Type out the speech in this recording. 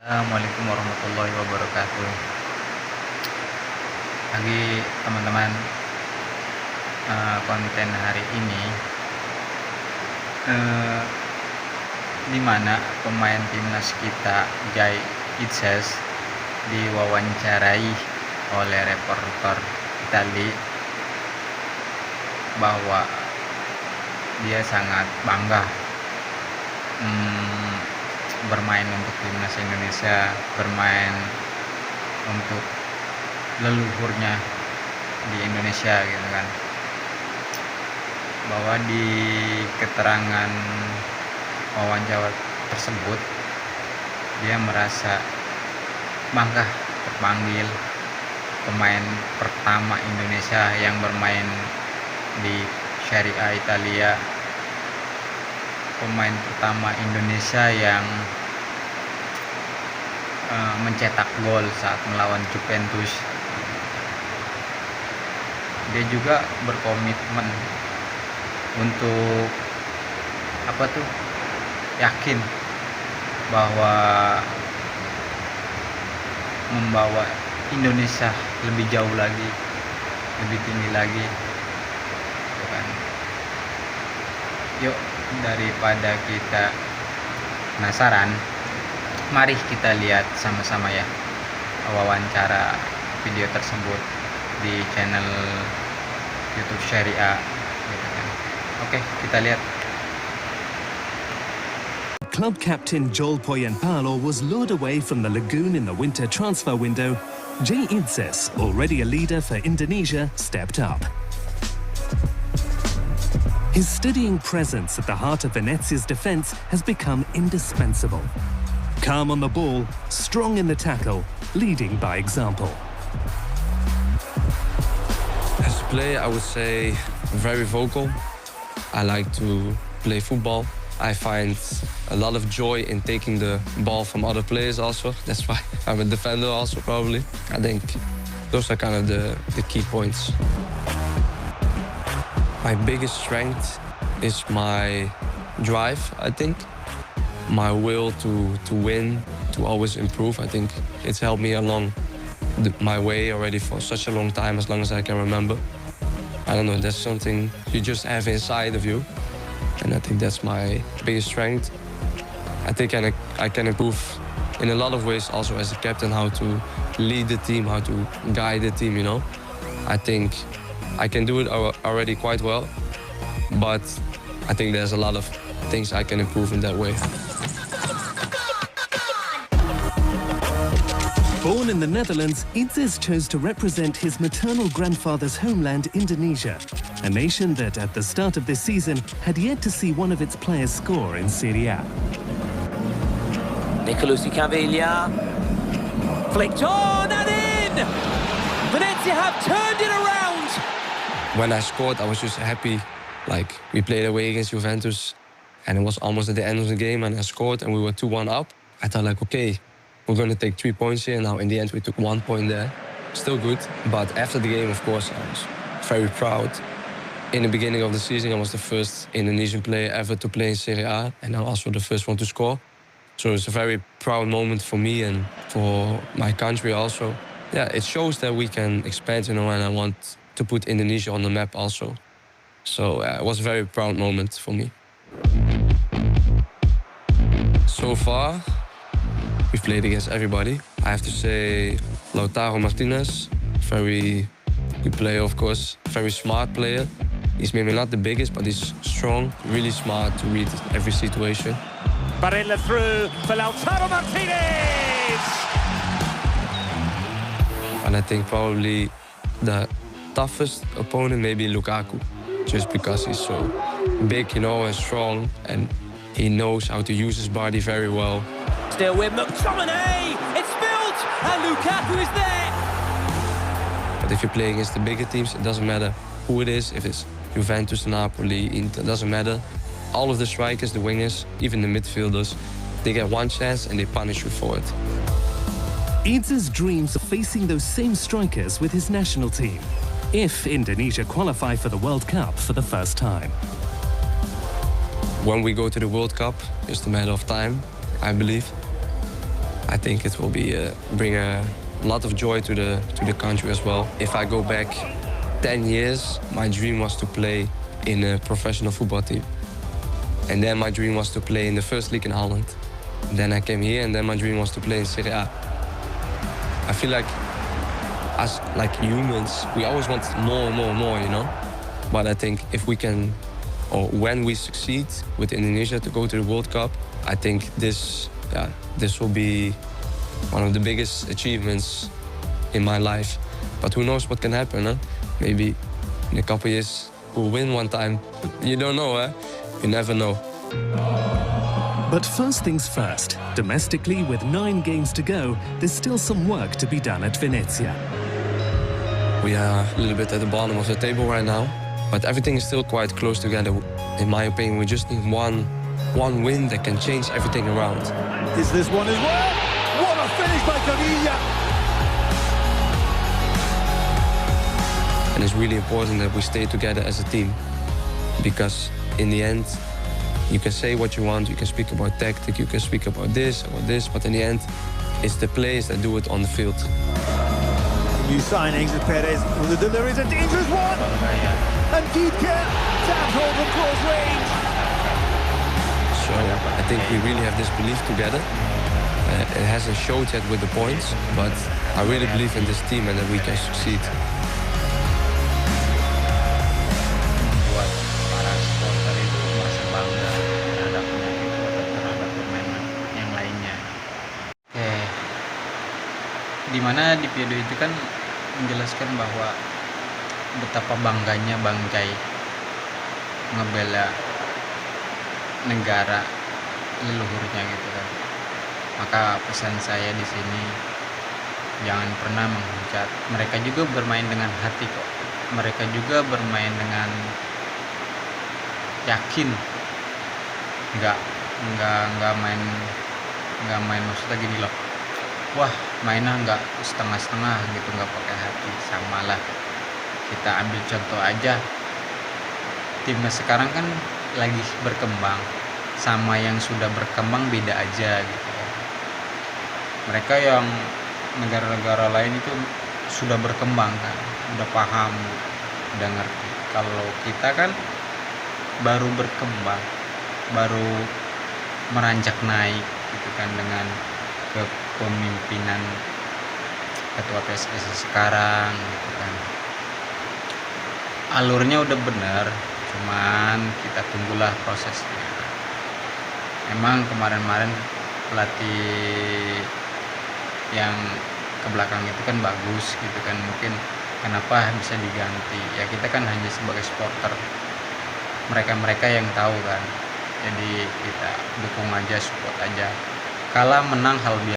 Assalamualaikum warahmatullahi wabarakatuh. Pagi teman-teman, konten hari ini eh, di mana pemain timnas kita Jai Itzes diwawancarai oleh reporter Itali bahwa dia sangat bangga bermain untuk timnas Indonesia, bermain untuk leluhurnya di Indonesia gitu kan. Bahwa di keterangan wawancara tersebut dia merasa bangga terpanggil pemain pertama Indonesia yang bermain di Serie A Italia, pemain pertama Indonesia yang mencetak gol saat melawan Juventus. Dia juga berkomitmen untuk yakin bahwa membawa Indonesia lebih jauh lagi, lebih tinggi lagi, gitu kan. Yuk, daripada kita penasaran, mari kita lihat sama-sama ya wawancara video tersebut di channel YouTube Serie A gitu kan. Oke, kita lihat. Club captain Joel Poyenpalo was lured away from the lagoon in the winter transfer window. Jai Itzes, already a leader for Indonesia, stepped up. His steadying presence at the heart of Venezia's defence has become indispensable. Calm on the ball, strong in the tackle, leading by example. As a player, I would say very vocal. I like to play football. I find a lot of joy in taking the ball from other players also. That's why I'm a defender also probably. I think those are kind of the key points. My biggest strength is my drive, I think. My will to win, to always improve. I think it's helped me along my way already for such a long time, as long as I can remember. I don't know, that's something you just have inside of you. And I think that's my biggest strength. I think I can improve in a lot of ways also as a captain, how to lead the team, how to guide the team, you know. I think I can do it already quite well, but I think there's a lot of things I can improve in that way. Born in the Netherlands, Itzes chose to represent his maternal grandfather's homeland, Indonesia, a nation that at the start of this season had yet to see one of its players score in Serie A. Nicolas Caviglia, flicked on and in! Venezia have turned it around! When I scored, I was just happy. Like, we played away against Juventus, and it was almost at the end of the game, and I scored, and we were 2-1 up. I thought, like, okay, we're going to take 3 points here. Now, in the end, we took 1 point there. Still good. But after the game, of course, I was very proud. In the beginning of the season, I was the first Indonesian player ever to play in Serie A, and I'm also the first one to score. So it's a very proud moment for me and for my country also. Yeah, it shows that we can expand, you know, and I want to put Indonesia on the map also. So it was a very proud moment for me. So far, we've played against everybody. I have to say Lautaro Martinez, very good player, of course, very smart player. He's maybe not the biggest, but he's strong, really smart to read every situation. Barella through for Lautaro Martinez! And I think probably the toughest opponent may be Lukaku, just because he's so big, you know, and strong, and he knows how to use his body very well. Still with McTominay! It's built! And Lukaku is there! But if you play against the bigger teams, it doesn't matter who it is, if it's Juventus, Napoli, Inter, it doesn't matter. All of the strikers, the wingers, even the midfielders, they get one chance and they punish you for it. Itzes dreams of facing those same strikers with his national team, if Indonesia qualify for the World Cup for the first time. When we go to the World Cup, it's a matter of time, I believe. I think it will be bring a lot of joy to the country as well. If I go back 10 years, my dream was to play in a professional football team. And then my dream was to play in the first league in Holland. Then I came here, and then my dream was to play in Serie A. I feel like as like humans, we always want more, you know? But I think if we can, or when we succeed with Indonesia to go to the World Cup, I think this will be one of the biggest achievements in my life. But who knows what can happen, huh? Maybe in a couple years we'll win one time. You don't know, huh? You never know. But first things first, domestically with 9 games to go, there's still some work to be done at Venezia. We are a little bit at the bottom of the table right now, but everything is still quite close together. In my opinion, we just need one win that can change everything around. Is this one as well? What a finish by Cavilla! And it's really important that we stay together as a team, because in the end, you can say what you want, you can speak about tactic, you can speak about this, but in the end, it's the players that do it on the field. New signings of Perez. There is a dangerous one! And Giedke tapped home from close range. So I think we really have this belief together. It hasn't showed yet with the points, but I really believe in this team and that we can succeed. Membuat para supporter itu merasa bangga terhadap penyakit atau terhadap permainan yang lainnya. Oke, dimana di video itu kan menjelaskan bahwa betapa bangganya Bangkai ngebela negara leluhurnya gitu kan. Maka pesan saya di sini, jangan pernah menghujat. Mereka juga bermain dengan hati kok. Mereka juga bermain dengan yakin. Nggak main maksudnya gini loh. Wah, mainnya nggak setengah-setengah gitu, nggak pakai hati. Samalah. Kita ambil contoh aja. Timnas sekarang kan lagi berkembang. Sama yang sudah berkembang beda aja gitu. Mereka yang negara-negara lain itu sudah berkembang kan, udah paham, udah ngerti. Kalau kita kan baru berkembang, baru meranjak naik gitu kan dengan kepemimpinan ketua PSSI sekarang gitu kan. Alurnya udah bener, cuman kita tunggulah prosesnya. Emang kemarin-kemarin pelatih yang ke belakang itu kan bagus gitu kan, mungkin kenapa bisa diganti, ya kita kan hanya sebagai supporter, mereka yang tahu kan, jadi kita dukung aja, support aja, kalah menang hal biasa.